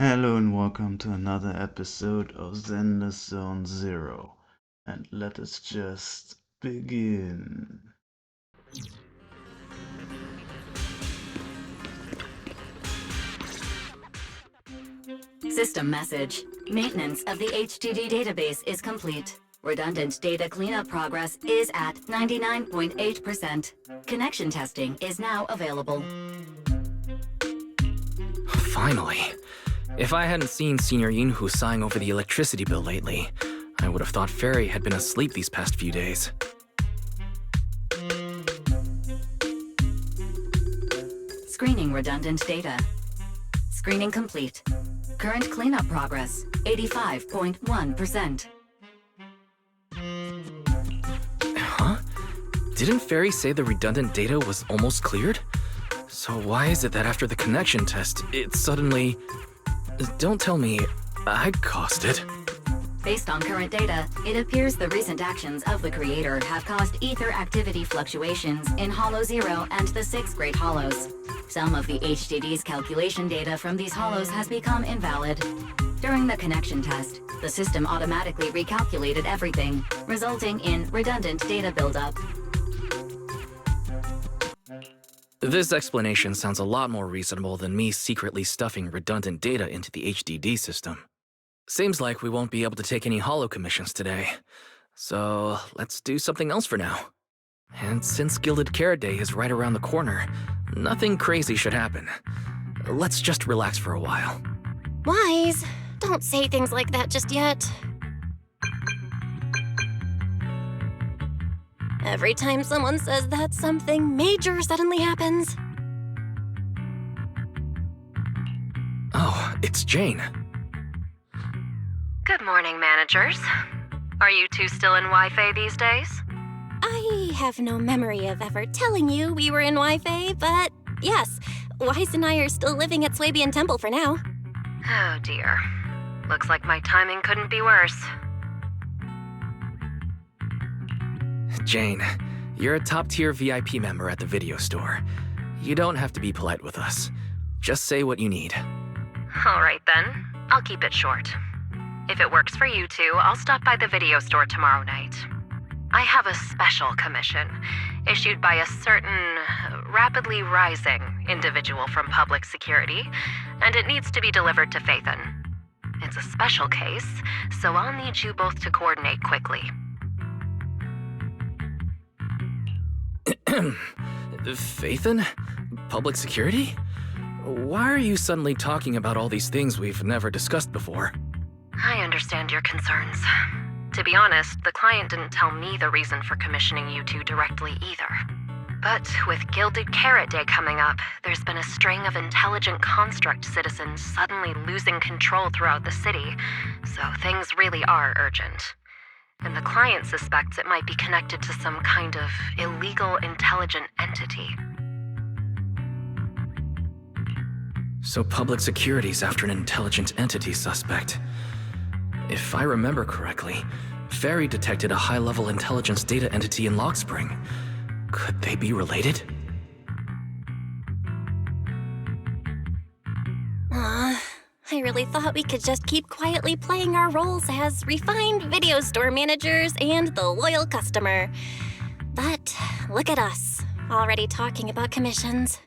Hello and welcome to another episode of Zenless Zone Zero. And let us just begin. System message. Maintenance of the HDD database is complete. Redundant data cleanup progress is at 99.8%. Connection testing is now available. Finally. If I hadn't seen Senior Yinhu sighing over the electricity bill lately, I would have thought Fairy had been asleep these past few days. Screening redundant data. Screening complete. Current cleanup progress, 85.1%. Huh? Didn't Fairy say the redundant data was almost cleared? So why is it that after the connection test, it suddenly... Don't tell me I caused it. Based on current data, it appears the recent actions of the creator have caused ether activity fluctuations in Hollow 0 and the 6 Great Hollows. Some of the HDD's calculation data from these hollows has become invalid. During the connection test, the system automatically recalculated everything, resulting in redundant data buildup. This explanation sounds a lot more reasonable than me secretly stuffing redundant data into the HDD system. Seems like we won't be able to take any hollow commissions today. So let's do something else for now. And since Gilded Carrot Day is right around the corner, nothing crazy should happen. Let's just relax for a while. Wise, don't say things like that just yet. Every time someone says that, something major suddenly happens. Oh, it's Jane. Good morning, managers. Are you two still in Wi-Fi these days? I have no memory of ever telling you we were in Wi-Fi, but yes, Wise and I are still living at Swabian Temple for now. Oh dear. Looks like my timing couldn't be worse. Jane, you're a top-tier VIP member at the video store. You don't have to be polite with us. Just say what you need. All right then, I'll keep it short. If it works for you two, I'll stop by the video store tomorrow night. I have a special commission, issued by a certain rapidly rising individual from public security, and it needs to be delivered to Phaethon. It's a special case, so I'll need you both to coordinate quickly. Phaethon? Public security? Why are you suddenly talking about all these things we've never discussed before? I understand your concerns. To be honest, the client didn't tell me the reason for commissioning you two directly either. But with Gilded Carrot Day coming up, there's been a string of intelligent construct citizens suddenly losing control throughout the city, so things really are urgent. And the client suspects it might be connected to some kind of illegal intelligent entity. So public security's after an intelligent entity suspect. If I remember correctly, Fairy detected a high-level intelligence data entity in Lockspring. Could they be related? I really thought we could just keep quietly playing our roles as refined video store managers and the loyal customer. But look at us, already talking about commissions.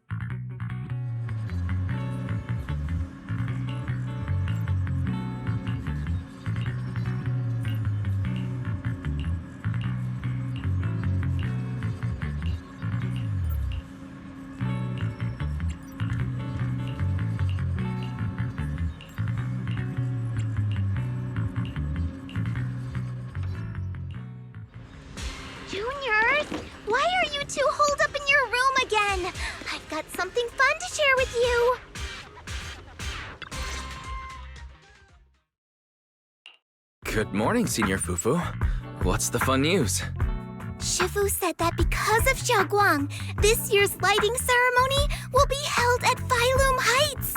Juniors, why are you two holed up in your room again? I've got something fun to share with you. Good morning, Senior Fufu. What's the fun news? Shifu said that because of Xiaoguang, this year's lighting ceremony will be held at Phylum Heights.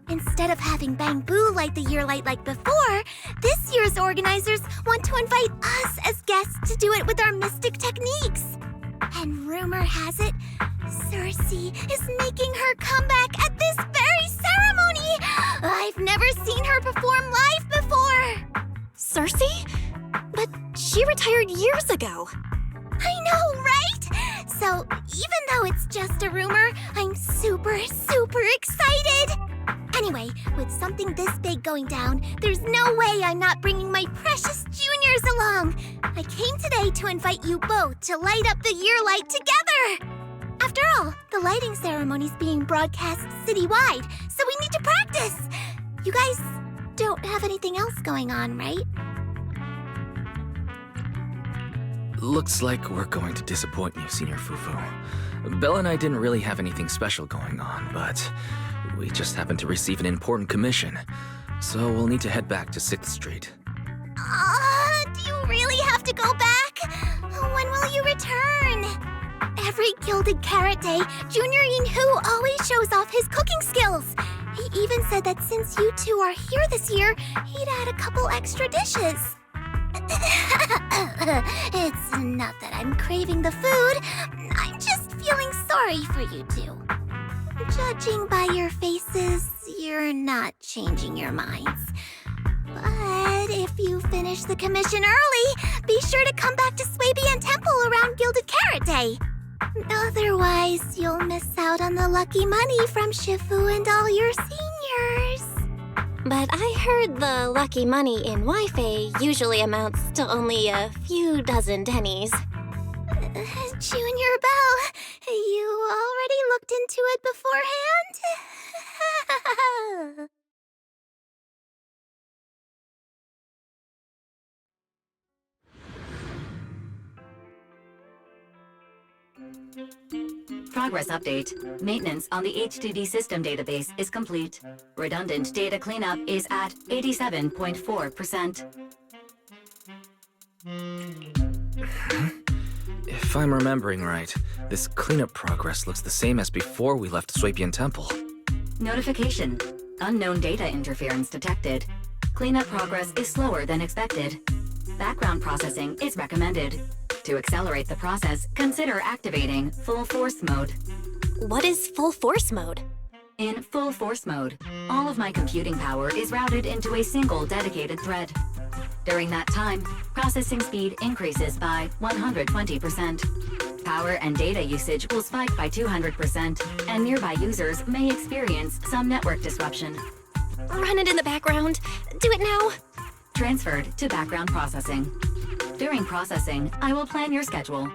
Instead of having Bang Boo light the year light like before, this year's organizers want to invite us as guests to do it with our mystic techniques. And rumor has it, Cersei is making her comeback at this very ceremony. I've never retired years ago. I know, right? So, even though it's just a rumor, I'm super excited! Anyway, with something this big going down, there's no way I'm not bringing my precious juniors along! I came today to invite you both to light up the year light together! After all, the lighting ceremony's being broadcast citywide, so we need to practice! You guys don't have anything else going on, right? Looks like we're going to disappoint you, Senior Fufu. Belle and I didn't really have anything special going on, but we just happened to receive an important commission, so we'll need to head back to 6th Street. Do you really have to go back? When will you return? Every Gilded Carrot Day, Junior Yinhu always shows off his cooking skills. He even said that since you two are here this year, he'd add a couple extra dishes. It's not that I'm craving the food. I'm just feeling sorry for you two. Judging by your faces, you're not changing your minds. But if you finish the commission early, be sure to come back to Swabian Temple around Gilded Carrot Day. Otherwise, you'll miss out on the lucky money from Shifu and all your seniors. But I heard the lucky money in Wi-Fi usually amounts to only a few dozen pennies. Junior Belle, you already looked into it beforehand? Progress update. Maintenance on the HDD system database is complete. Redundant data cleanup is at 87.4%. If I'm remembering right, this cleanup progress looks the same as before we left Swabian Temple. Notification. Unknown data interference detected. Cleanup progress is slower than expected. Background processing is recommended. To accelerate the process, consider activating Full Force Mode. What is full force mode? In Full Force Mode, all of my computing power is routed into a single dedicated thread. During that time, processing speed increases by 120%. Power and data usage will spike by 200%, and nearby users may experience some network disruption. Run it in the background. Do it now. Transferred to background processing. During processing, I will plan your schedule.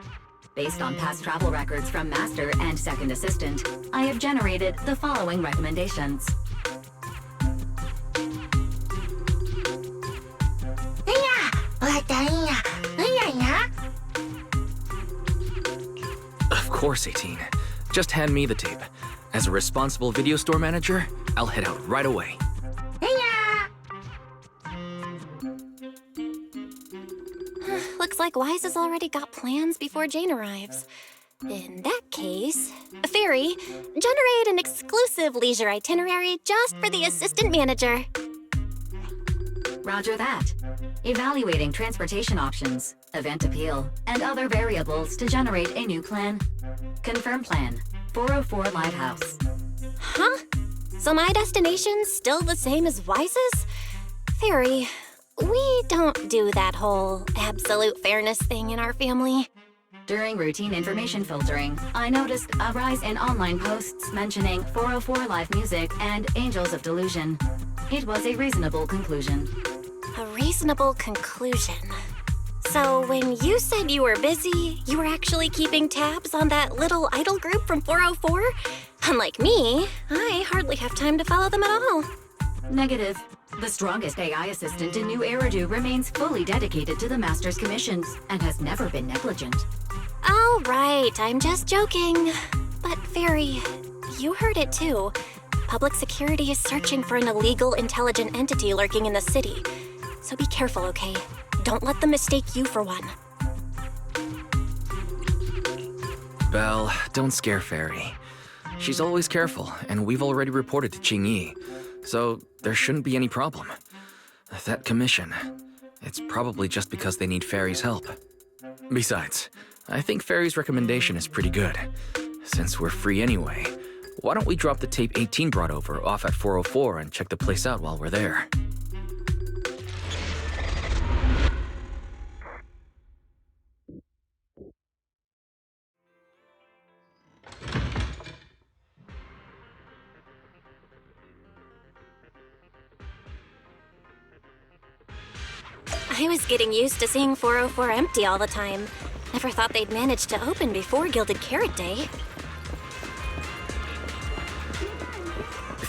Based on past travel records from Master and Second Assistant, I have generated the following recommendations. Of course, 18. Just hand me the tape. As a responsible video store manager, I'll head out right away. Looks like Wise has already got plans before Jane arrives. In that case, Fairy, generate an exclusive leisure itinerary just for the assistant manager. Roger that. Evaluating transportation options, event appeal, and other variables to generate a new plan. Confirm plan. 404 Lighthouse. Huh? So my destination's still the same as Wise's? Fairy, we don't do that whole absolute fairness thing in our family. During routine information filtering, I noticed a rise in online posts mentioning 404 Live Music and Angels of Delusion. It was a reasonable conclusion. A reasonable conclusion. So when you said you were busy, you were actually keeping tabs on that little idol group from 404? Unlike me, I hardly have time to follow them at all. Negative. The strongest AI assistant in New Eridu remains fully dedicated to the Master's commissions and has never been negligent. All right, I'm just joking. But Fairy, you heard it too. Public security is searching for an illegal intelligent entity lurking in the city. So be careful, okay? Don't let them mistake you for one. Belle, don't scare Fairy. She's always careful, and we've already reported to Qingyi, so there shouldn't be any problem. That commission, it's probably just because they need Fairy's help. Besides, I think Fairy's recommendation is pretty good. Since we're free anyway, why don't we drop the tape 18 brought over off at 404 and check the place out while we're there? I was getting used to seeing 404 empty all the time. Never thought they'd manage to open before Gilded Carrot Day.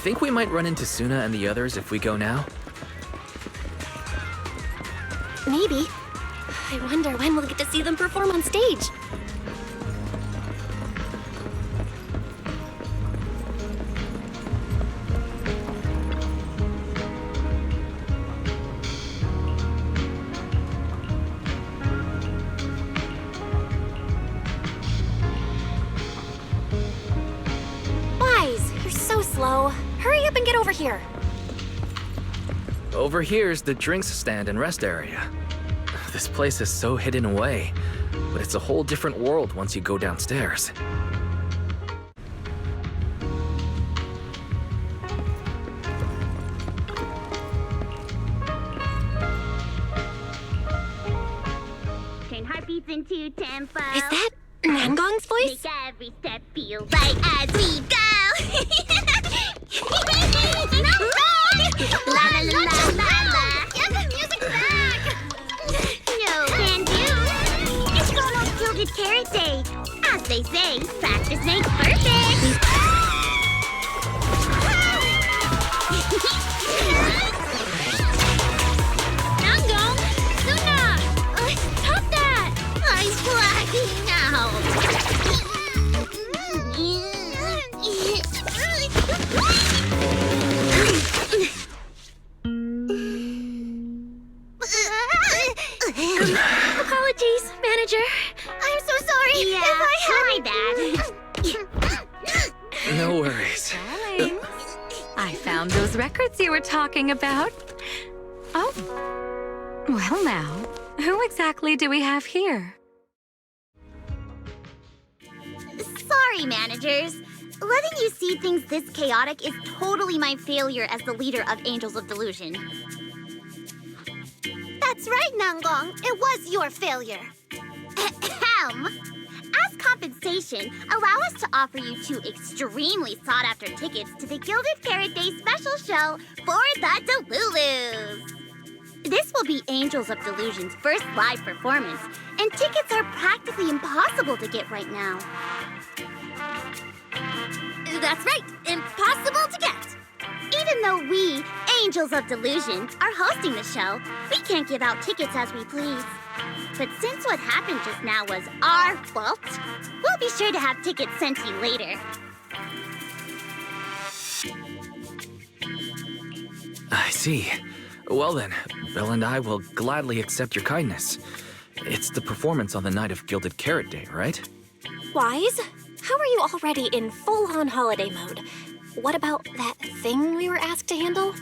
Think we might run into Suna and the others if we go now? Maybe. I wonder when we'll get to see them perform on stage. Wise, you're so slow. Hurry up and get over here. Over here's the drinks stand and rest area. This place is so hidden away, but it's a whole different world once you go downstairs. Turn heartbeats into tempo. Is that Nangong's voice? Make every step feel right as we go. La la la la la la. Get the music back. No can do. It's almost Gilded Carrot Day. As they say, practice makes perfect. Nangong! Suna! Stop that! I'm blacking out. Apologies, manager. I'm so sorry. Yeah, if I had... my bad. No worries. Darling, I found those records you were talking about. Oh. Well now, who exactly do we have here? Sorry, managers. Letting you see things this chaotic is totally my failure as the leader of Angels of Delusion. That's right, Nangong. It was your failure. Ahem. As compensation, allow us to offer you 2 extremely sought-after tickets to the Gilded Carrot Day special show for the Delulus. This will be Angels of Delusion's first live performance, and tickets are practically impossible to get right now. That's right, impossible to get. Even though we, Angels of Delusion, are hosting the show, we can't give out tickets as we please. But since what happened just now was our fault, we'll be sure to have tickets sent to you later. I see. Well then, Belle and I will gladly accept your kindness. It's the performance on the night of Gilded Carrot Day, right? Wise, how are you already in full-on holiday mode? What about that thing we were asked to handle?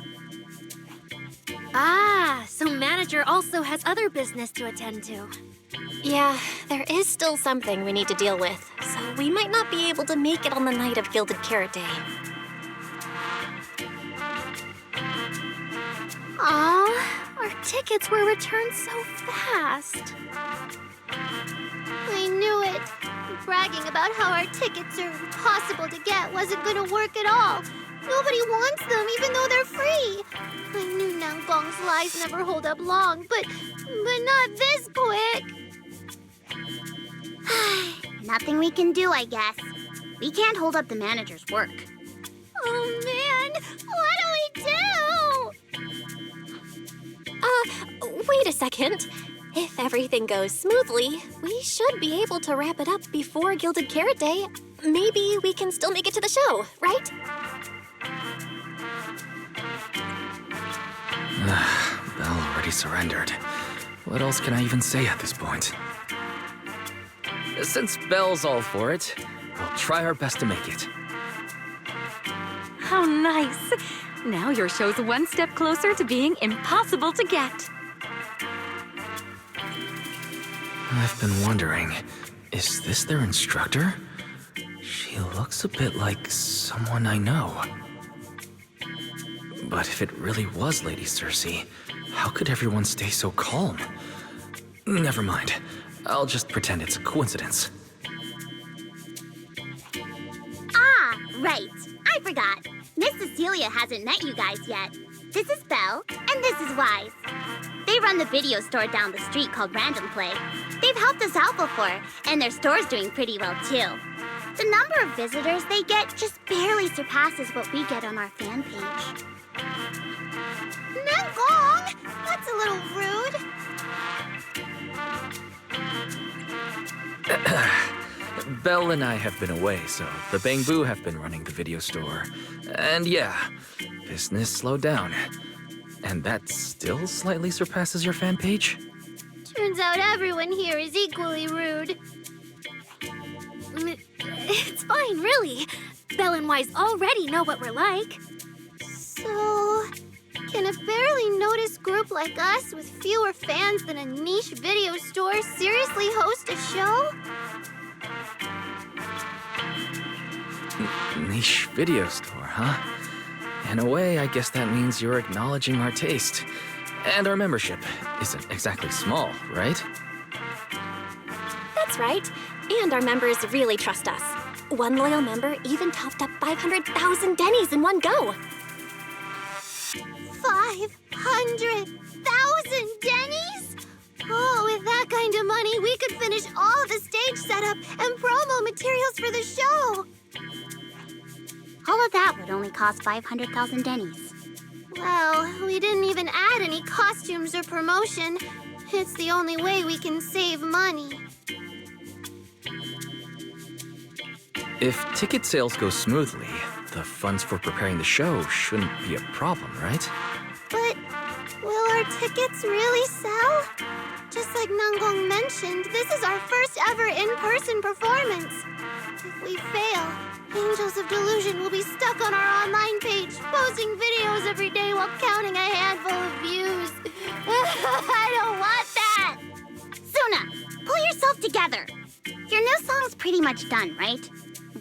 Ah, so manager also has other business to attend to. Yeah, there is still something we need to deal with, so we might not be able to make it on the night of Gilded Carrot Day. Aw, our tickets were returned so fast. I knew it. Bragging about how our tickets are impossible to get wasn't gonna work at all. Nobody wants them, even though they're free. I knew Nangong's lies never hold up long, but not this quick. Nothing we can do, I guess. We can't hold up the manager's work. Oh man, what do we do? Wait a second. If everything goes smoothly, we should be able to wrap it up before Gilded Carrot Day. Maybe we can still make it to the show, right? Belle already surrendered. What else can I even say at this point? Since Belle's all for it, we'll try our best to make it. How nice. Now your show's one step closer to being impossible to get. I've been wondering, is this their instructor? She looks a bit like someone I know. But if it really was Lady Cersei, how could everyone stay so calm? Never mind. I'll just pretend it's a coincidence. Ah, right. I forgot. Miss Cecilia hasn't met you guys yet. This is Belle, and this is Wise. They run the video store down the street called Random Play. They've helped us out before, and their store's doing pretty well too. The number of visitors they get just barely surpasses what we get on our fan page. Nangong! That's a little rude. Belle and I have been away, so the Bangbu have been running the video store. And yeah, business slowed down. And that still slightly surpasses your fan page? Turns out everyone here is equally rude. It's fine, really. Belle and Wise already know what we're like. So, can a barely noticed group like us with fewer fans than a niche video store seriously host a show? Niche video store, huh? In a way, I guess that means you're acknowledging our taste. And our membership isn't exactly small, right? That's right. And our members really trust us. One loyal member even topped up 500,000 Denny's in one go. 500,000 Denny's? Oh, with that kind of money, we could finish all the stage setup and promo materials for the show. All of that would only cost 500,000 Denny's. Well, we didn't even add any costumes or promotion. It's the only way we can save money. If ticket sales go smoothly, the funds for preparing the show shouldn't be a problem, right? But will our tickets really sell? Just like Nangong mentioned, this is our first ever in-person performance. If we fail, Angels of Delusion will be stuck on our online page, posting videos every day while counting a handful of views. I don't want that! Suna, pull yourself together. Your new song's pretty much done, right?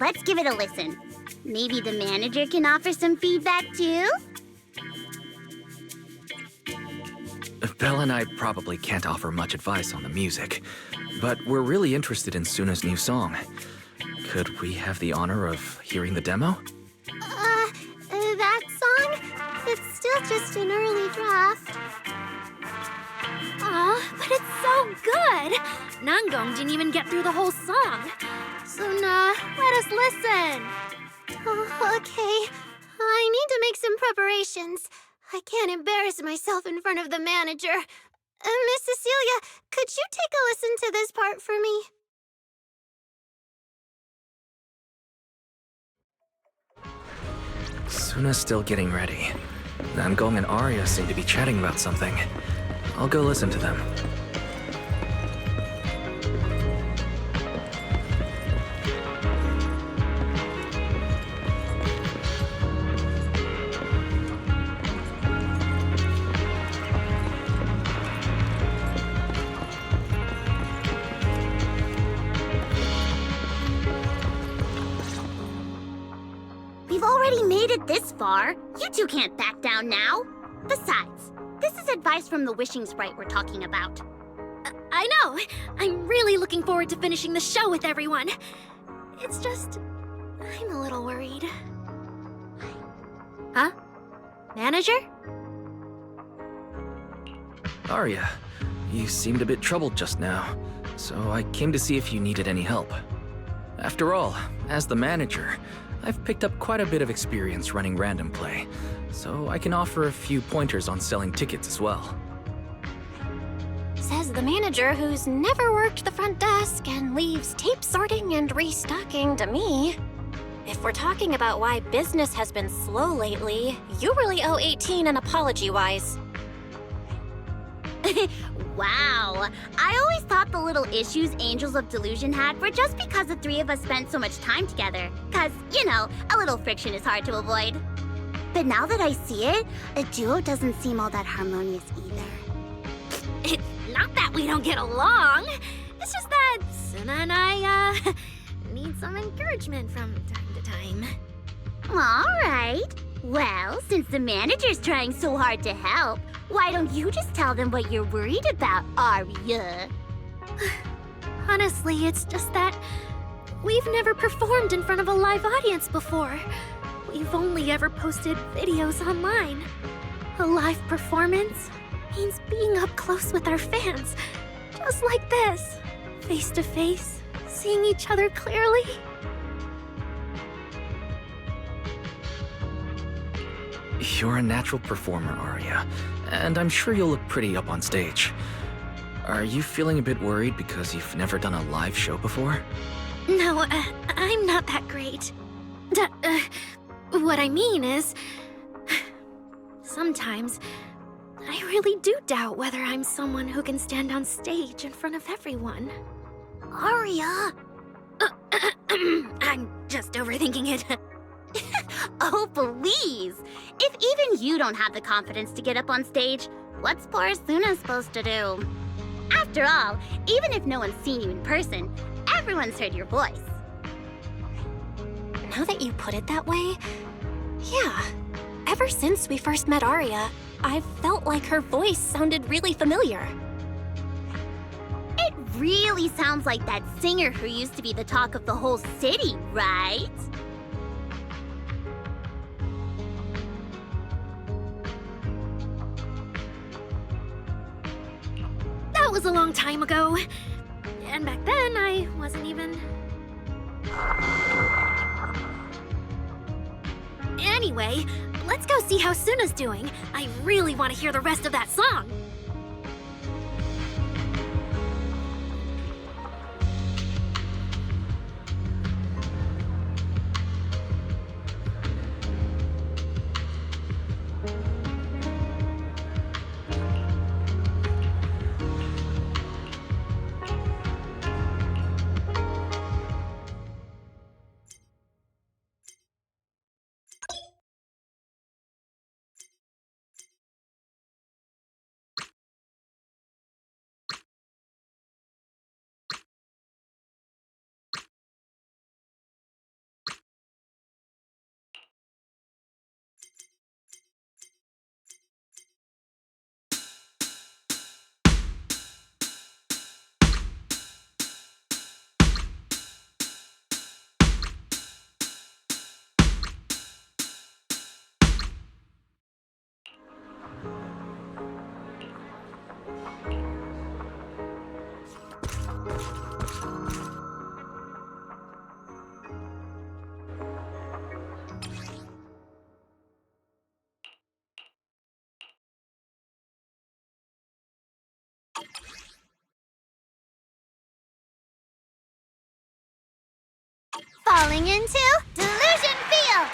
Let's give it a listen. Maybe the manager can offer some feedback too? Belle and I probably can't offer much advice on the music, but we're really interested in Suna's new song. Could we have the honor of hearing the demo? That song? It's still just an early draft. Aw, but it's so good! Nangong didn't even get through the whole song. Suna, let us listen. Oh, okay. I need to make some preparations. I can't embarrass myself in front of the manager. Miss Cecilia, could you take a listen to this part for me? Suna's still getting ready. Nangong and Arya seem to be chatting about something. I'll go listen to them. We've already made it this far. You two can't back down now. Besides, this is advice from the wishing sprite we're talking about. I know! I'm really looking forward to finishing the show with everyone. It's just... I'm a little worried. Huh? Manager? Arya, you seemed a bit troubled just now, so I came to see if you needed any help. After all, as the manager, I've picked up quite a bit of experience running Random Play, so I can offer a few pointers on selling tickets as well. Says the manager who's never worked the front desk and leaves tape sorting and restocking to me. If we're talking about why business has been slow lately, you really owe 18 an apology, Wise. Wow. I always thought the little issues Angels of Delusion had were just because the three of us spent so much time together. Cause, you know, a little friction is hard to avoid. But now that I see it, a duo doesn't seem all that harmonious either. It's not that we don't get along. It's just that Suna and I, need some encouragement from time to time. Alright. Well, since the manager's trying so hard to help, why don't you just tell them what you're worried about, Arya? Honestly, it's just that we've never performed in front of a live audience before. We've only ever posted videos online. A live performance? means being up close with our fans. Just like this. Face to face, seeing each other clearly. You're a natural performer, Arya, and I'm sure you'll look pretty up on stage. Are you feeling a bit worried because you've never done a live show before? No, I'm not that great. What I mean is... Sometimes, I really do doubt whether I'm someone who can stand on stage in front of everyone. Arya! I'm just overthinking it. Oh, please! If even you don't have the confidence to get up on stage, what's poor Suna supposed to do? After all, even if no one's seen you in person, everyone's heard your voice. Now that you put it that way, yeah. Ever since we first met Arya, I've felt like her voice sounded really familiar. It really sounds like that singer who used to be the talk of the whole city, right? That was a long time ago. And back then, I wasn't even... Anyway, let's go see how Suna's doing. I really want to hear the rest of that song. Falling into Delusion Field!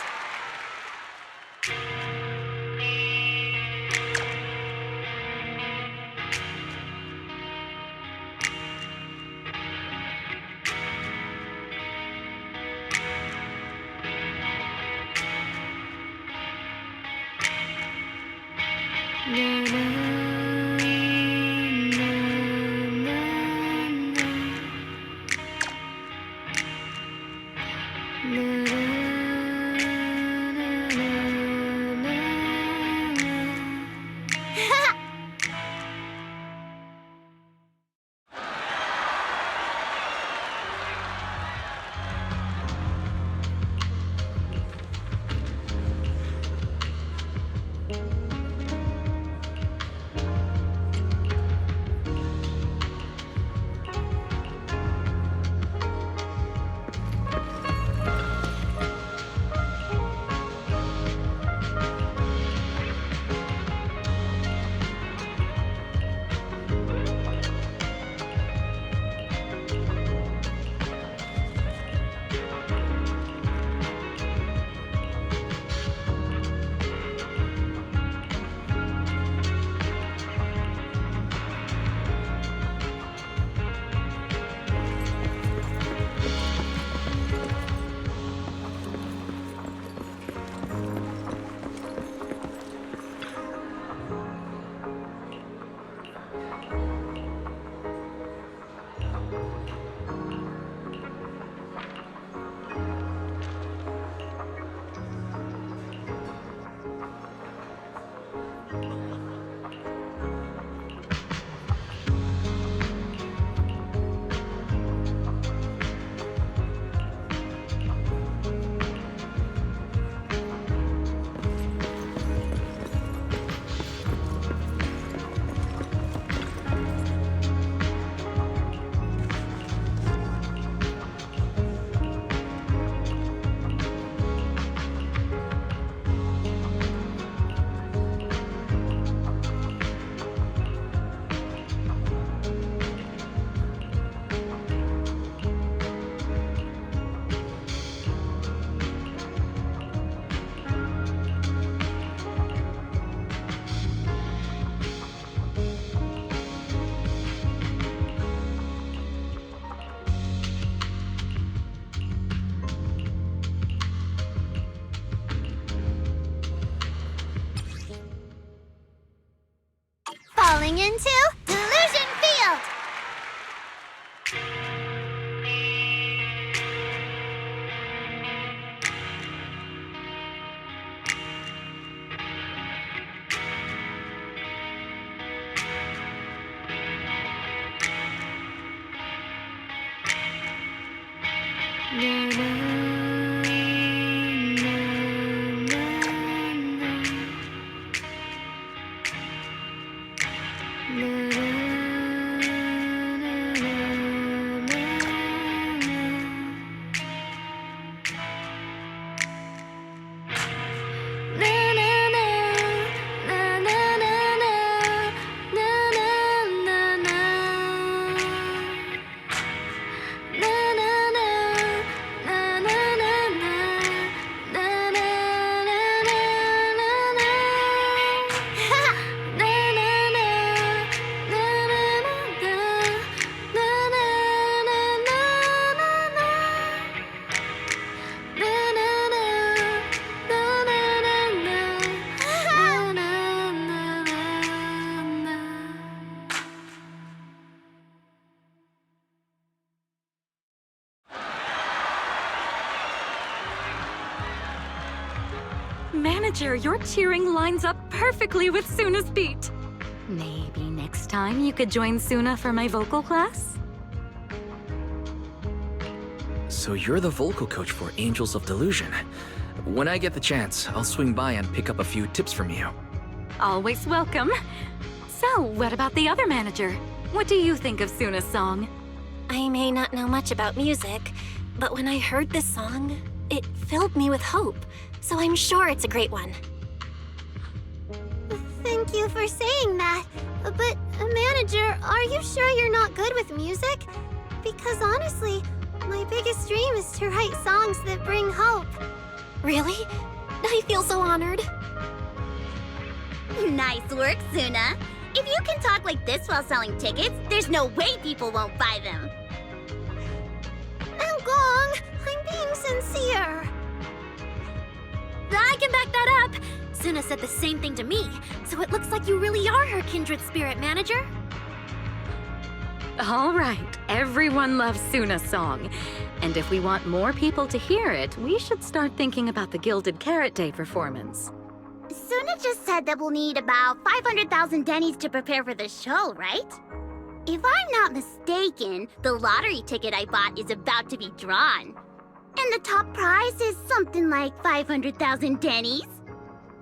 falling into Delusion Field! Manager, your cheering lines up perfectly with Suna's beat. Maybe next time you could join Suna for my vocal class? So you're the vocal coach for Angels of Delusion. When I get the chance, I'll swing by and pick up a few tips from you. Always welcome. So, what about the other manager? What do you think of Suna's song? I may not know much about music, but when I heard this song, it filled me with hope. So I'm sure it's a great one. Thank you for saying that. But, manager, are you sure you're not good with music? Because honestly, my biggest dream is to write songs that bring hope. Really? I feel so honored. Nice work, Suna. If you can talk like this while selling tickets, there's no way people won't buy them. Gong, I'm being sincere. I can back that up. Suna said the same thing to me, so it looks like you really are her kindred spirit, manager. All right, everyone loves Suna's song. And if we want more people to hear it, we should start thinking about the Gilded Carrot Day performance. Suna just said that we'll need about 500,000 dennies to prepare for the show, right? If I'm not mistaken, the lottery ticket I bought is about to be drawn. And the top prize is something like 500,000 dennies.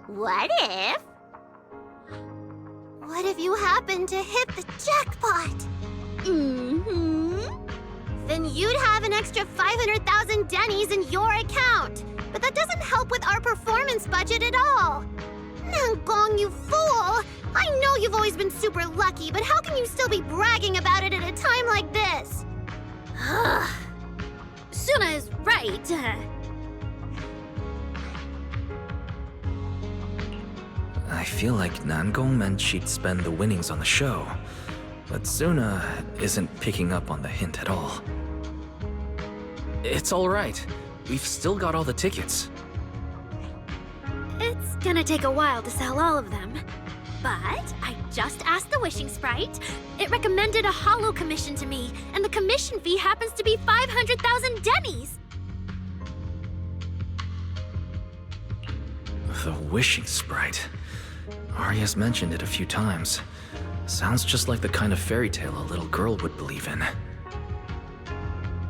What if? What if you happen to hit the jackpot? Then you'd have an extra 500,000 dennies in your account. But that doesn't help with our performance budget at all. Gong, you fool! I know you've always been super lucky, but how can you still be bragging about it at a time like this? Suna is right. I feel like Nangong meant she'd spend the winnings on the show, but Suna isn't picking up on the hint at all. It's all right. We've still got all the tickets. It's gonna take a while to sell all of them. But I just asked the Wishing Sprite. It recommended a holo commission to me, and the commission fee happens to be 500,000 dennies. The Wishing Sprite. Arya's mentioned it a few times. Sounds just like the kind of fairy tale a little girl would believe in.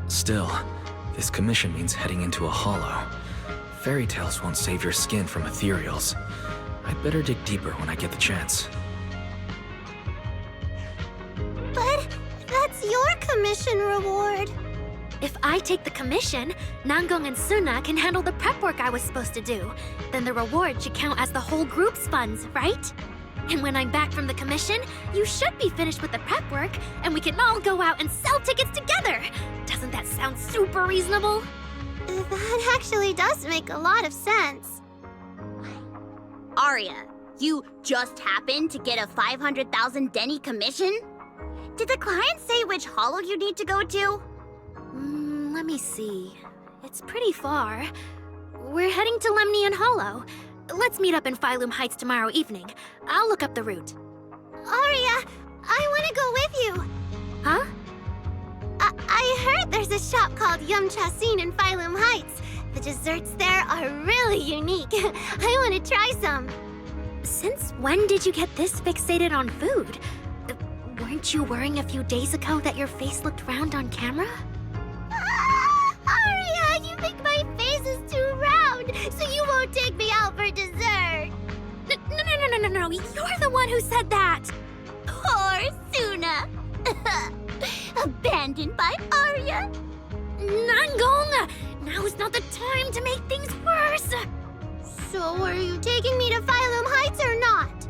Still, this commission means heading into a holo. Fairy tales won't save your skin from ethereals. I'd better dig deeper when I get the chance. But that's your commission reward. If I take the commission, Nangong and Suna can handle the prep work I was supposed to do. Then the reward should count as the whole group's funds, right? And when I'm back from the commission, you should be finished with the prep work, and we can all go out and sell tickets together. Doesn't that sound super reasonable? That actually does make a lot of sense. Arya, you just happened to get a 500,000 denny commission? Did the client say which holo you need to go to? Let me see. It's pretty far. We're heading to Lemnian Hollow. Let's meet up in Phylum Heights tomorrow evening. I'll look up the route. Aria, I want to go with you. Huh? I heard there's a shop called Yum Chasin in Phylum Heights. The desserts there are really unique. I want to try some. Since when did you get this fixated on food? Weren't you worrying a few days ago that your face looked round on camera? Aria, you think my face is too round, so you won't take me out for dessert. No, you're the one who said that! Poor Suna. Abandoned by Arya. Nangong! Now is not the time to make things worse! So are you taking me to Phylum Heights or not?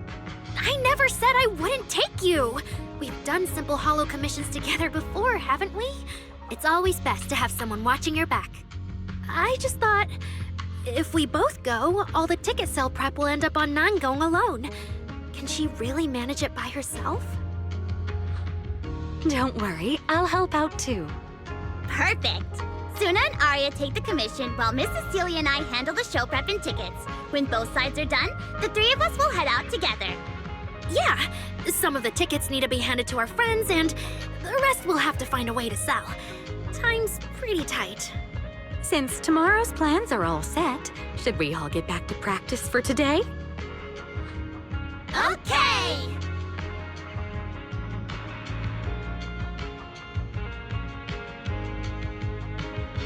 I never said I wouldn't take you! We've done simple holo commissions together before, haven't we? It's always best to have someone watching your back. I just thought, if we both go, all the ticket sale prep will end up on Nangong alone. Can she really manage it by herself? Don't worry, I'll help out too. Perfect. Suna and Arya take the commission while Miss Cecilia and I handle the show prep and tickets. When both sides are done, the three of us will head out together. Yeah, some of the tickets need to be handed to our friends, and the rest we'll have to find a way to sell. Time's pretty tight. Since tomorrow's plans are all set, should we all get back to practice for today? Okay!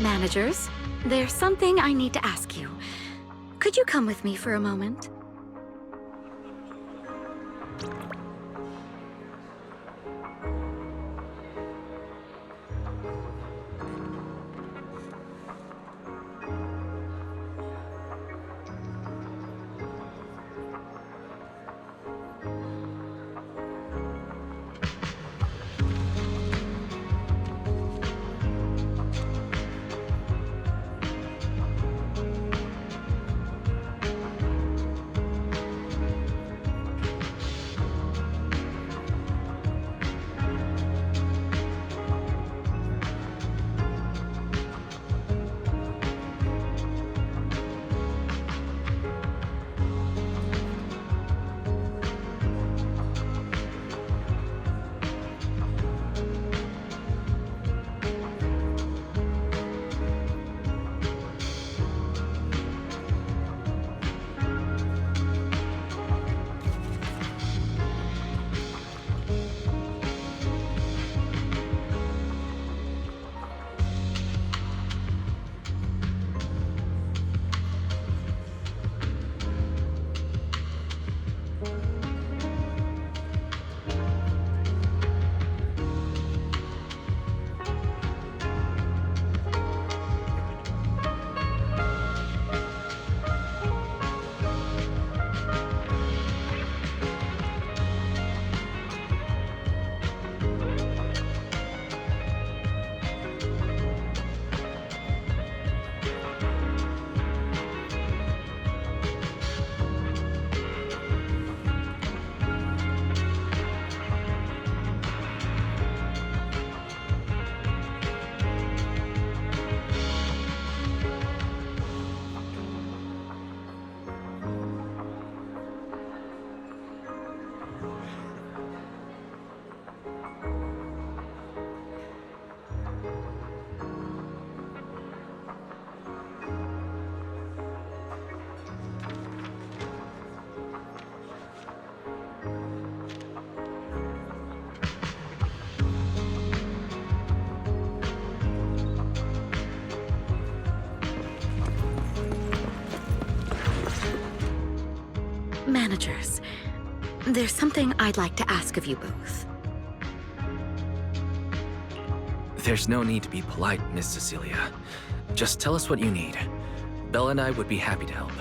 Managers, there's something I need to ask you. Could you come with me for a moment? Managers, there's something I'd like to ask of you both. There's no need to be polite, Miss Cecilia. Just tell us what you need. Bella and I would be happy to help.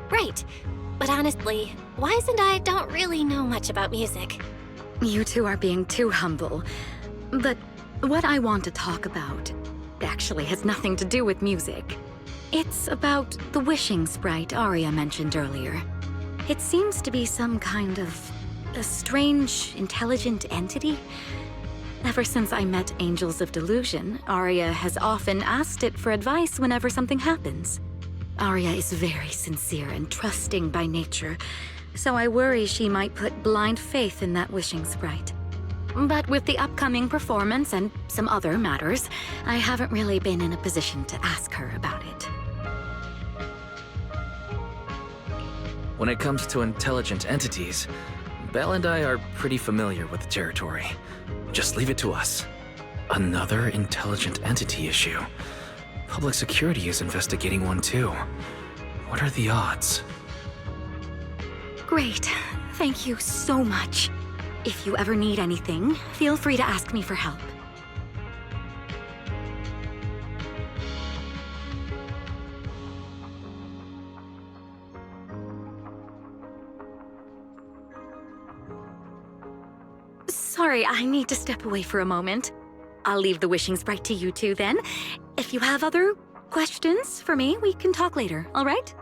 Right. But honestly, Wise and I don't really know much about music. You two are being too humble. But what I want to talk about actually has nothing to do with music. It's about the wishing sprite Arya mentioned earlier. It seems to be some kind of a strange, intelligent entity. Ever since I met Angels of Delusion, Arya has often asked it for advice whenever something happens. Arya is very sincere and trusting by nature, so I worry she might put blind faith in that wishing sprite. But with the upcoming performance and some other matters, I haven't really been in a position to ask her about it. When it comes to intelligent entities, Belle and I are pretty familiar with the territory. Just leave it to us. Another intelligent entity issue. Public security is investigating one too. What are the odds? Great. Thank you so much. If you ever need anything, feel free to ask me for help. Sorry, I need to step away for a moment. I'll leave the wishing sprite to you two then. If you have other questions for me, we can talk later, all right?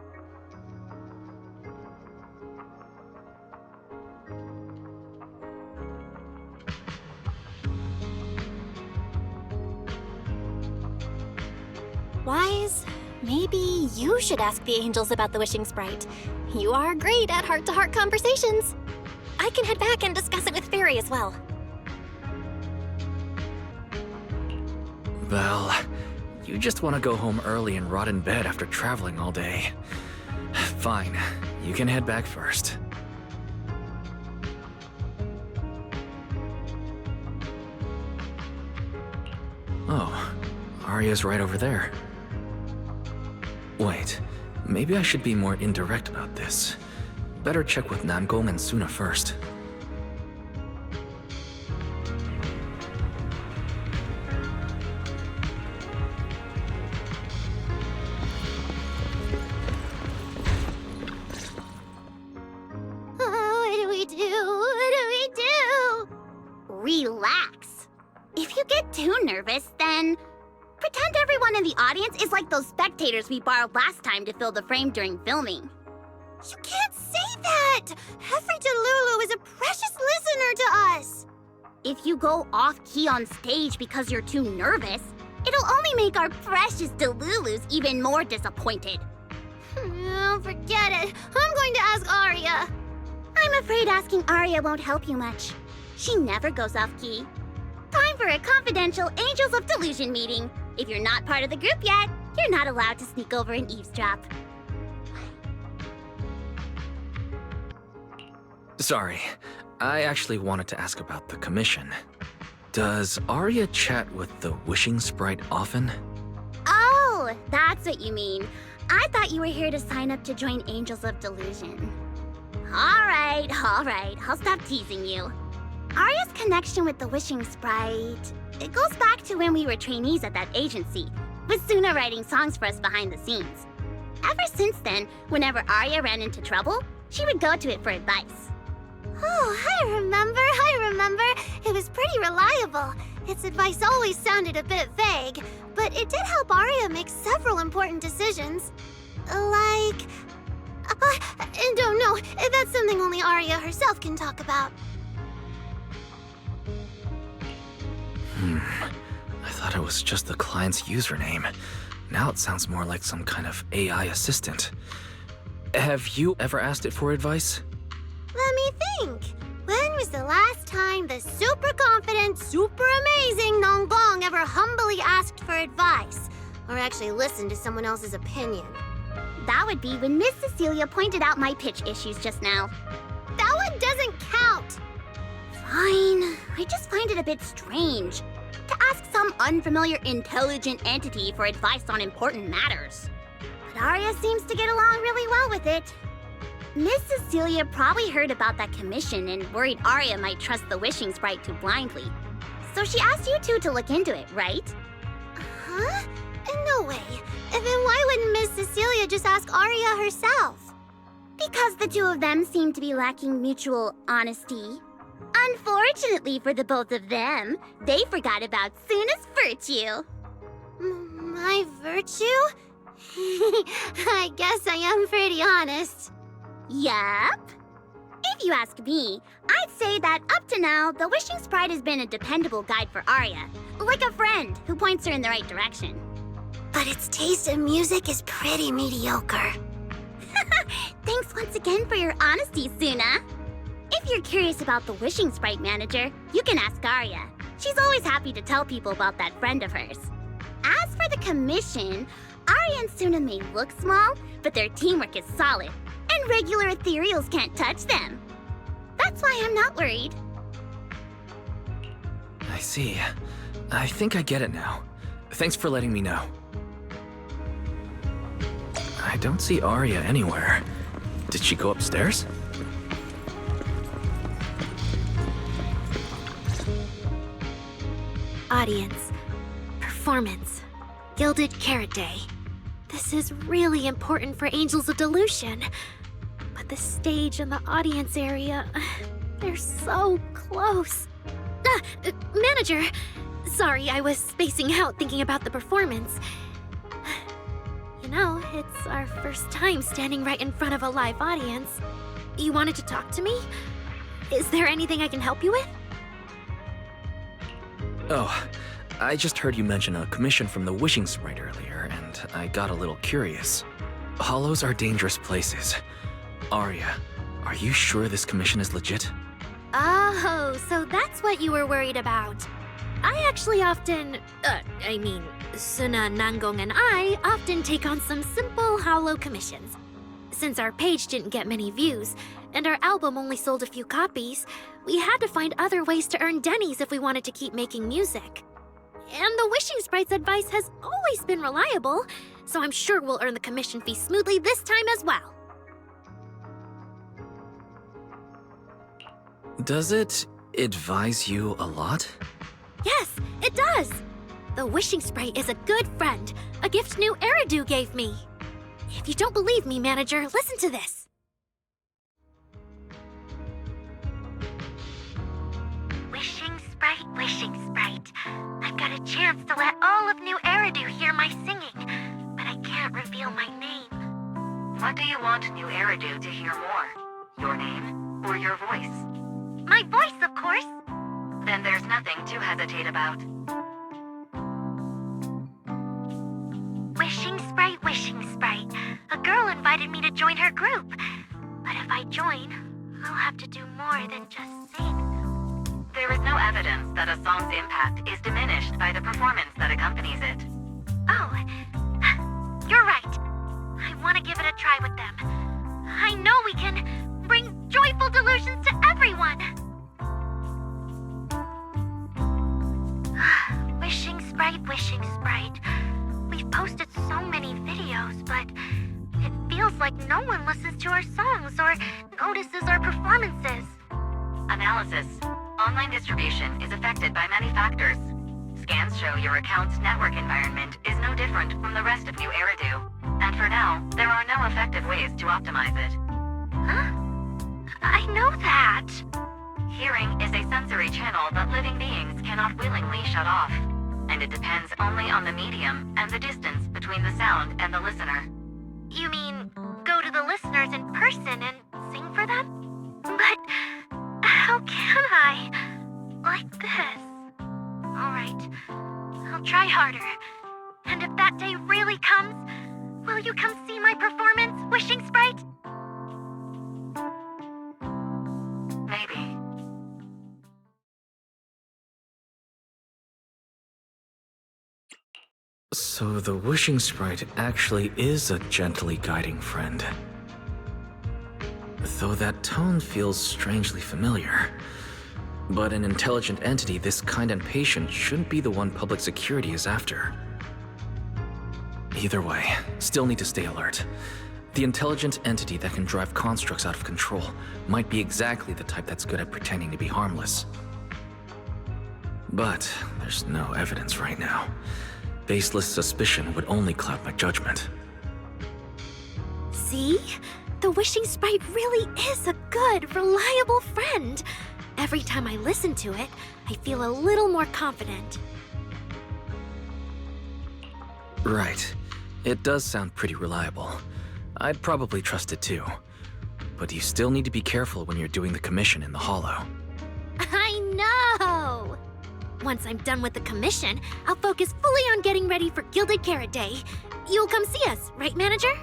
Wise, maybe you should ask the angels about the wishing sprite. You are great at heart-to-heart conversations. I can head back and discuss it with Fairy as well. Belle, you just want to go home early and rot in bed after traveling all day. Fine, you can head back first. Oh, Arya's right over there. Wait, maybe I should be more indirect about this. Better check with Nangong and Suna first. What do we do? What do we do? Relax. If you get too nervous, then pretend everyone in the audience is like those spectators we borrowed last time to fill the frame during filming. You can't say that! Every Delulu is a precious listener to us! If you go off-key on stage because you're too nervous, it'll only make our precious Delulus even more disappointed. Oh, forget it. I'm going to ask Arya. I'm afraid asking Arya won't help you much. She never goes off-key. Time for a confidential Angels of Delusion meeting. If you're not part of the group yet, you're not allowed to sneak over and eavesdrop. Sorry, I actually wanted to ask about the commission. Does Arya chat with the wishing sprite often? Oh, that's what you mean. I thought you were here to sign up to join Angels of Delusion. All right, I'll stop teasing you. Arya's connection with the wishing sprite, it goes back to when we were trainees at that agency, with Suna writing songs for us behind the scenes. Ever since then, whenever Arya ran into trouble, she would go to it for advice. Oh, I remember. It was pretty reliable. Its advice always sounded a bit vague, but it did help Arya make several important decisions. I don't know. That's something only Arya herself can talk about. I thought it was just the client's username. Now it sounds more like some kind of AI assistant. Have you ever asked it for advice? Let me think. When was the last time the super confident, super amazing Nonggong ever humbly asked for advice? Or actually listened to someone else's opinion? That would be when Miss Cecilia pointed out my pitch issues just now. That one doesn't count. Fine. I just find it a bit strange to ask some unfamiliar intelligent entity for advice on important matters. But Arya seems to get along really well with it. Miss Cecilia probably heard about that commission and worried Arya might trust the wishing sprite too blindly. So she asked you two to look into it, right? Huh? No way. Then why wouldn't Miss Cecilia just ask Arya herself? Because the two of them seem to be lacking mutual honesty. Unfortunately for the both of them, they forgot about Suna's virtue. My virtue? I guess I am pretty honest. Yup. If you ask me, I'd say that up to now, the wishing sprite has been a dependable guide for Arya, like a friend who points her in the right direction. But its taste in music is pretty mediocre. Thanks once again for your honesty, Suna. If you're curious about the Wishing Sprite manager, you can ask Arya. She's always happy to tell people about that friend of hers. As for the commission, Arya and Suna may look small, but their teamwork is solid, and regular ethereals can't touch them. That's why I'm not worried. I see. I think I get it now. Thanks for letting me know. I don't see Arya anywhere. Did she go upstairs? Audience. Performance. Gilded Carrot Day. This is really important for Angels of Delusion. But the stage and the audience area, they're so close. Manager! Sorry, I was spacing out thinking about the performance. You know, it's our first time standing right in front of a live audience. You wanted to talk to me? Is there anything I can help you with? Oh, I just heard you mention a commission from the Wishing Sprite earlier, and I got a little curious. Hollows are dangerous places. Arya, are you sure this commission is legit? Oh, so that's what you were worried about. I actually often, Suna, Nangong, and I often take on some simple hollow commissions. Since our page didn't get many views, and our album only sold a few copies, we had to find other ways to earn dennies if we wanted to keep making music. And the Wishing Sprite's advice has always been reliable, so I'm sure we'll earn the commission fee smoothly this time as well. Does it advise you a lot? Yes, it does! The Wishing Sprite is a good friend, a gift new Eridu gave me. If you don't believe me, manager, listen to this. Wishing Sprite. I've got a chance to let all of New Eridu hear my singing, but I can't reveal my name. What do you want New Eridu to hear more? Your name or your voice? My voice, of course. Then there's nothing to hesitate about. Wishing Sprite. A girl invited me to join her group. But if I join, I'll have to do more than just sing. There is no evidence that a song's impact is diminished by the performance that accompanies it. Oh, you're right. I want to give it a try with them. I know we can bring joyful delusions to everyone. Wishing Sprite. We've posted so many videos, but it feels like no one listens to our songs or notices our performances. Analysis. Online distribution is affected by many factors. Scans show your account's network environment is no different from the rest of New Eridu. And for now, there are no effective ways to optimize it. Huh? I know that. Hearing is a sensory channel that living beings cannot willingly shut off. And it depends only on the medium and the distance between the sound and the listener. You mean go to the listeners in person and sing for them? But how can I? Like this. Alright, I'll try harder. And if that day really comes, will you come see my performance, Wishing Sprite? Maybe. So the Wishing Sprite actually is a gently guiding friend. Though that tone feels strangely familiar. But an intelligent entity this kind and patient shouldn't be the one public security is after. Either way, still need to stay alert. The intelligent entity that can drive constructs out of control might be exactly the type that's good at pretending to be harmless. But there's no evidence right now. Baseless suspicion would only cloud my judgment. See? The Wishing Sprite really is a good, reliable friend. Every time I listen to it, I feel a little more confident. Right. It does sound pretty reliable. I'd probably trust it too. But you still need to be careful when you're doing the commission in the Hollow. I know! Once I'm done with the commission, I'll focus fully on getting ready for Gilded Carrot Day. You'll come see us, right, manager?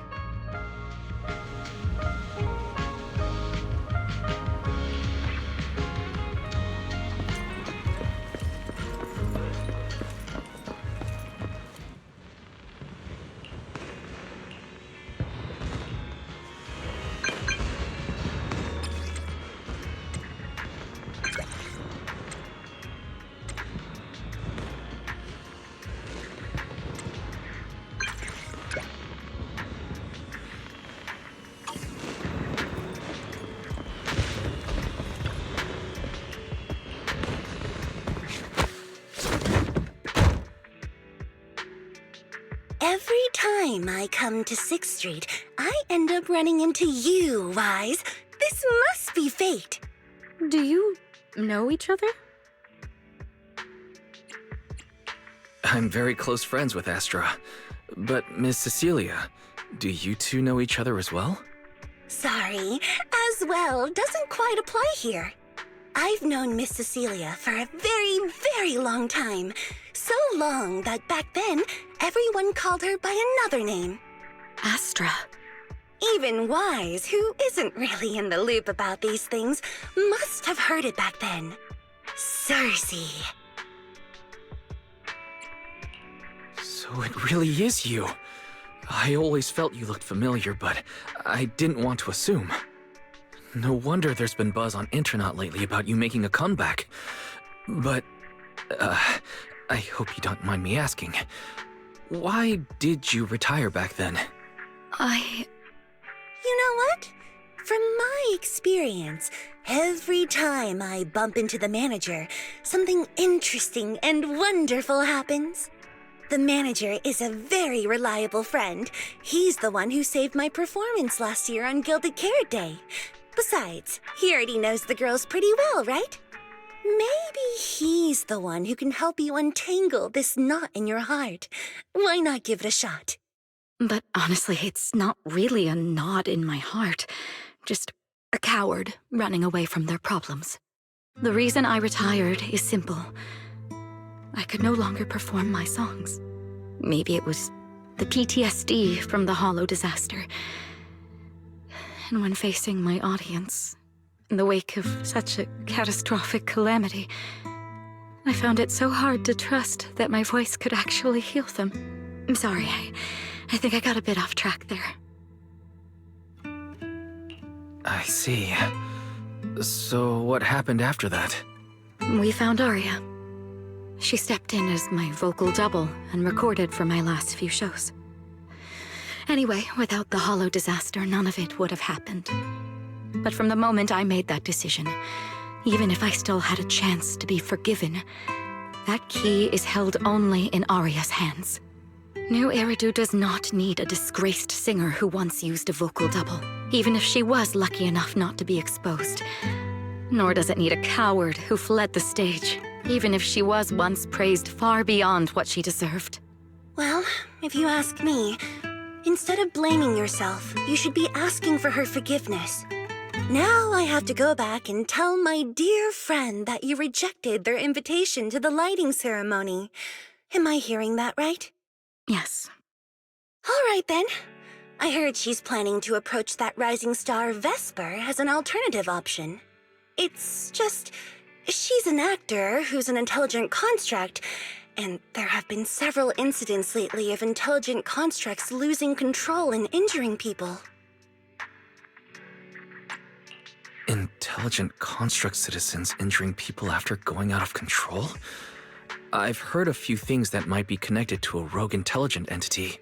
time I come to 6th Street, I end up running into you, Wise. This must be fate. Do you know each other? I'm very close friends with Astra. But Miss Cecilia, do you two know each other as well? Sorry, as well doesn't quite apply here. I've known Miss Cecilia for a very, very long time. So long that back then, everyone called her by another name. Astra. Even Wise, who isn't really in the loop about these things, must have heard it back then. Cersei. So it really is you. I always felt you looked familiar, but I didn't want to assume. No wonder there's been buzz on Internet lately about you making a comeback. But, I hope you don't mind me asking. Why did you retire back then? You know what? From my experience, every time I bump into the manager, something interesting and wonderful happens. The manager is a very reliable friend. He's the one who saved my performance last year on Gilded Carrot Day. Besides, he already knows the girls pretty well, right? Maybe he's the one who can help you untangle this knot in your heart. Why not give it a shot? But honestly, it's not really a knot in my heart. Just a coward running away from their problems. The reason I retired is simple. I could no longer perform my songs. Maybe it was the PTSD from the Hollow disaster. And when facing my audience, in the wake of such a catastrophic calamity, I found it so hard to trust that my voice could actually heal them. I'm sorry, I think I got a bit off track there. I see. So what happened after that? We found Aria. She stepped in as my vocal double and recorded for my last few shows. Anyway, without the Hollow disaster, none of it would have happened. But from the moment I made that decision, even if I still had a chance to be forgiven, that key is held only in Aria's hands. New Eridu does not need a disgraced singer who once used a vocal double, even if she was lucky enough not to be exposed. Nor does it need a coward who fled the stage, even if she was once praised far beyond what she deserved. Well, if you ask me, instead of blaming yourself, you should be asking for her forgiveness. Now I have to go back and tell my dear friend that you rejected their invitation to the lighting ceremony. Am I hearing that right? Yes. All right then. I heard she's planning to approach that rising star Vesper as an alternative option. It's just, she's an actor who's an intelligent construct, and there have been several incidents lately of intelligent constructs losing control and injuring people. Intelligent construct citizens injuring people after going out of control? I've heard a few things that might be connected to a rogue intelligent entity,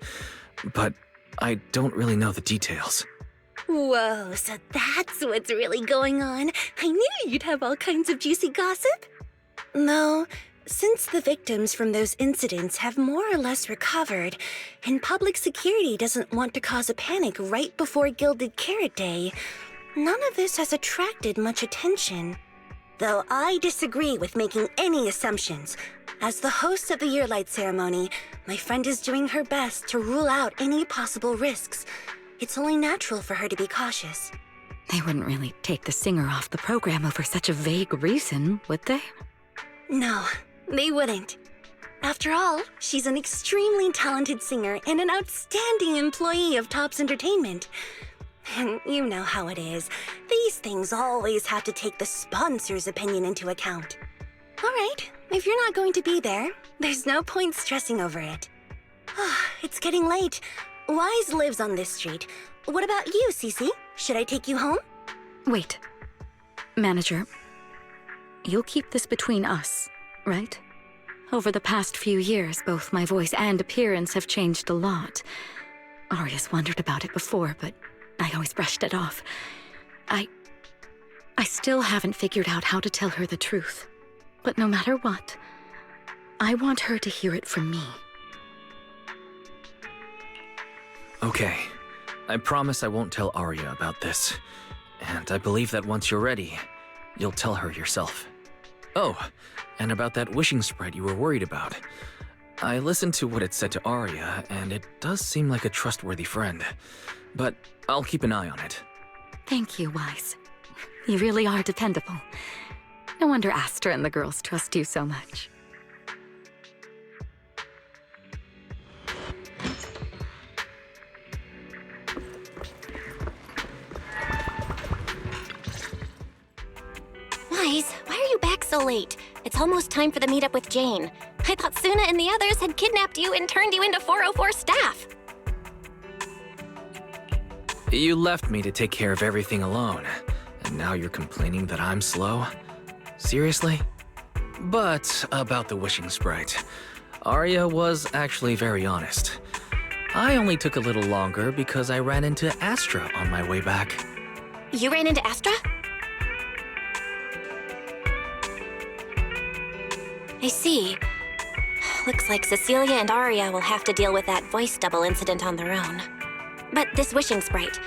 but I don't really know the details. Whoa, so that's what's really going on. I knew you'd have all kinds of juicy gossip. No, since the victims from those incidents have more or less recovered, and public security doesn't want to cause a panic right before Gilded Carrot Day, none of this has attracted much attention. Though I disagree with making any assumptions. As the host of the Yearlight ceremony, my friend is doing her best to rule out any possible risks. It's only natural for her to be cautious. They wouldn't really take the singer off the program over such a vague reason, would they? No, they wouldn't. After all, she's an extremely talented singer and an outstanding employee of Topps Entertainment. And you know how it is. These things always have to take the sponsor's opinion into account. All right, if you're not going to be there, there's no point stressing over it. It's getting late. Wise lives on this street. What about you, Cece? Should I take you home? Wait. Manager, you'll keep this between us, right? Over the past few years, both my voice and appearance have changed a lot. Aria's wondered about it before, but I always brushed it off. I still haven't figured out how to tell her the truth. But no matter what, I want her to hear it from me. Okay. I promise I won't tell Arya about this. And I believe that once you're ready, you'll tell her yourself. Oh, and about that wishing sprite you were worried about. I listened to what it said to Arya, and it does seem like a trustworthy friend. But I'll keep an eye on it. Thank you, Wise. You really are dependable. No wonder Astra and the girls trust you so much. Wise, why are you back so late? It's almost time for the meetup with Jane. I thought Suna and the others had kidnapped you and turned you into 404 staff. You left me to take care of everything alone, and now you're complaining that I'm slow? Seriously? But about the wishing sprite, Arya was actually very honest. I only took a little longer because I ran into Astra on my way back. You ran into Astra? I see. Looks like Cecilia and Arya will have to deal with that voice double incident on their own. But this wishing sprite,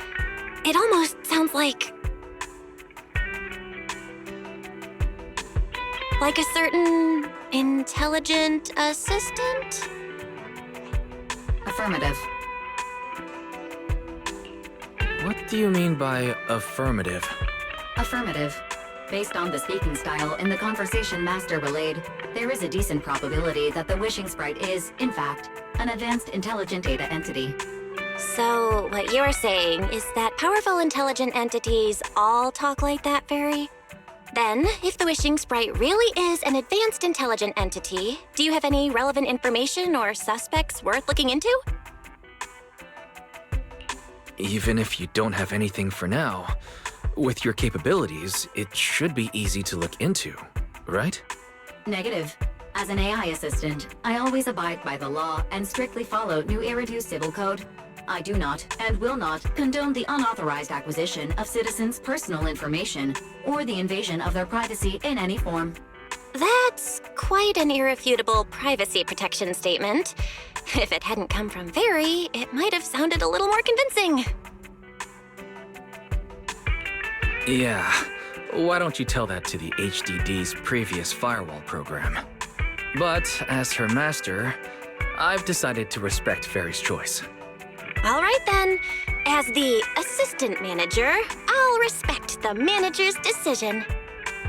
it almost sounds like a certain intelligent assistant? Affirmative. What do you mean by affirmative? Affirmative. Based on the speaking style in the conversation Master relayed, there is a decent probability that the wishing sprite is, in fact, an advanced intelligent data entity. So, what you're saying is that powerful intelligent entities all talk like that, Fairy? Then, if the wishing sprite really is an advanced intelligent entity, do you have any relevant information or suspects worth looking into? Even if you don't have anything for now, with your capabilities, it should be easy to look into, right? Negative. As an AI assistant, I always abide by the law and strictly follow New Eridu Civil Code. I do not, and will not, condone the unauthorized acquisition of citizens' personal information or the invasion of their privacy in any form. That's quite an irrefutable privacy protection statement. If it hadn't come from Fairy, it might have sounded a little more convincing. Yeah, why don't you tell that to the HDD's previous firewall program? But as her master, I've decided to respect Fairy's choice. All right then. As the assistant manager, I'll respect the manager's decision.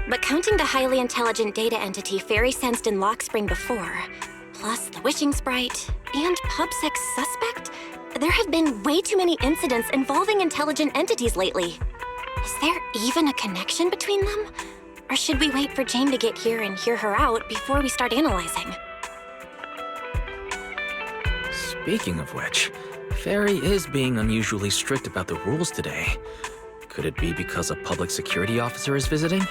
But counting the highly intelligent data entity Fairy sensed in Lockspring before, plus the wishing sprite, and PubSec suspect, there have been way too many incidents involving intelligent entities lately. Is there even a connection between them? Or should we wait for Jane to get here and hear her out before we start analyzing? Speaking of which, Fairy is being unusually strict about the rules today. Could it be because a public security officer is visiting?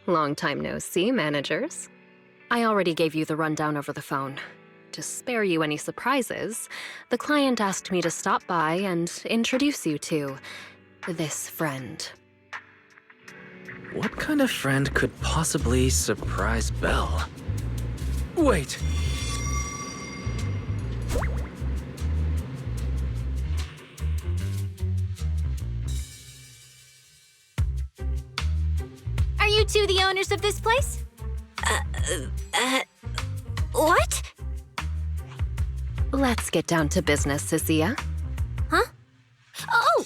Long time no see, managers. I already gave you the rundown over the phone. To spare you any surprises, the client asked me to stop by and introduce you to this friend. What kind of friend could possibly surprise Belle? Wait! Are you two the owners of this place? What? Let's get down to business, Cecilia. Huh? Oh!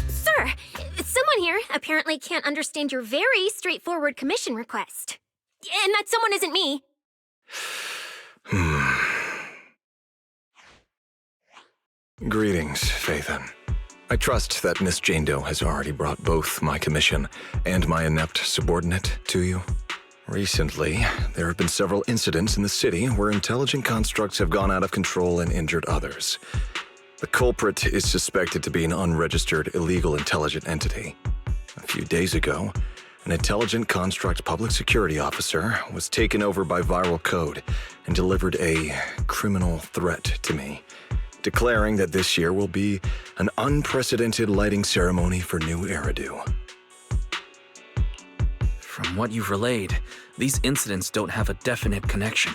Sir, someone here apparently can't understand your very straightforward commission request. And that someone isn't me. Greetings, Phaethon. I trust that Miss Jane Doe has already brought both my commission and my inept subordinate to you. Recently, there have been several incidents in the city where intelligent constructs have gone out of control and injured others. The culprit is suspected to be an unregistered illegal intelligent entity. A few days ago, an intelligent construct public security officer was taken over by viral code and delivered a criminal threat to me. declaring that this year will be an unprecedented lighting ceremony for New Eridu. From what you've relayed, these incidents don't have a definite connection.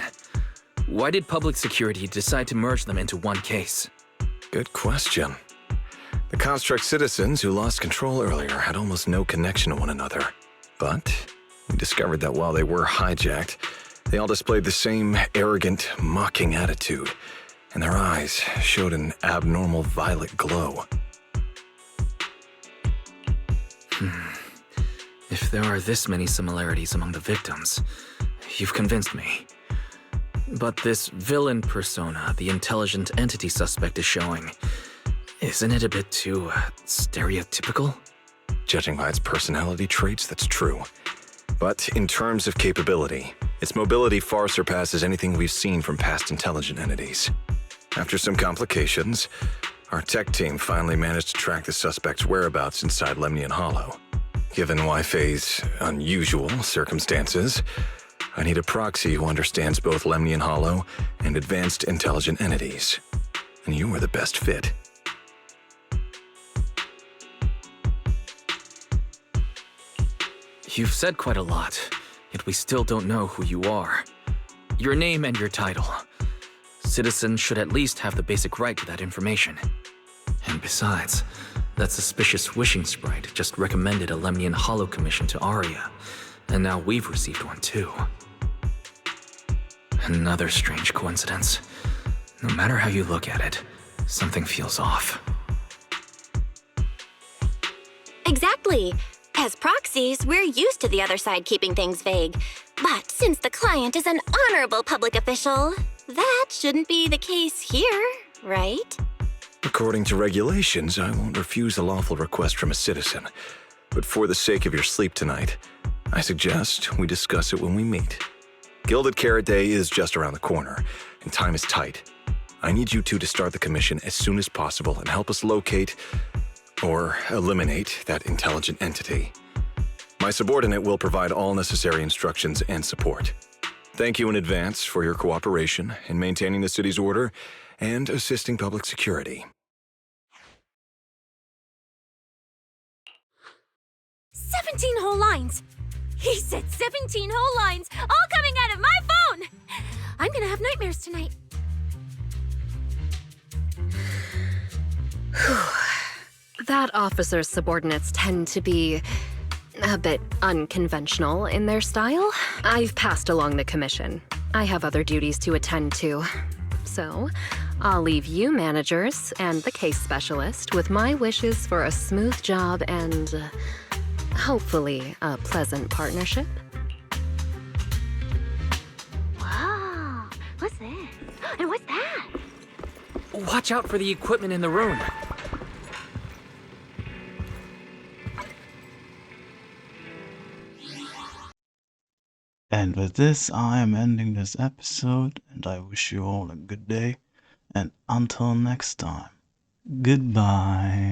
Why did public security decide to merge them into one case? Good question. The Construct citizens who lost control earlier had almost no connection to one another. But we discovered that while they were hijacked, they all displayed the same arrogant, mocking attitude, and their eyes showed an abnormal violet glow. If there are this many similarities among the victims, you've convinced me. But this villain persona the intelligent entity suspect is showing, isn't it a bit too stereotypical? Judging by its personality traits, that's true. But in terms of capability, its mobility far surpasses anything we've seen from past intelligent entities. After some complications, our tech team finally managed to track the suspect's whereabouts inside Lemnian Hollow. Given Waifei's unusual circumstances, I need a proxy who understands both Lemnian Hollow and advanced intelligent entities. And you are the best fit. You've said quite a lot, yet we still don't know who you are. Your name and your title. Citizens should at least have the basic right to that information. And besides, that suspicious wishing sprite just recommended a Lemnian Hollow commission to Arya, and now we've received one too. Another strange coincidence. No matter how you look at it, something feels off. Exactly. As proxies, we're used to the other side keeping things vague. But since the client is an honorable public official, that shouldn't be the case here, right? According to regulations, I won't refuse a lawful request from a citizen. But for the sake of your sleep tonight, I suggest we discuss it when we meet. Gilded Carrot Day is just around the corner, and time is tight. I need you two to start the commission as soon as possible and help us locate or eliminate that intelligent entity. My subordinate will provide all necessary instructions and support. Thank you in advance for your cooperation in maintaining the city's order and assisting public security. 17 whole lines! He said 17 whole lines, all coming out of my phone! I'm gonna have nightmares tonight. That officer's subordinates tend to be a bit unconventional in their style. I've passed along the commission. I have other duties to attend to. So, I'll leave you managers and the case specialist with my wishes for a smooth job and hopefully a pleasant partnership. Whoa, what's this? And what's that? Watch out for the equipment in the room. And with this, I am ending this episode, and I wish you all a good day, and until next time, goodbye.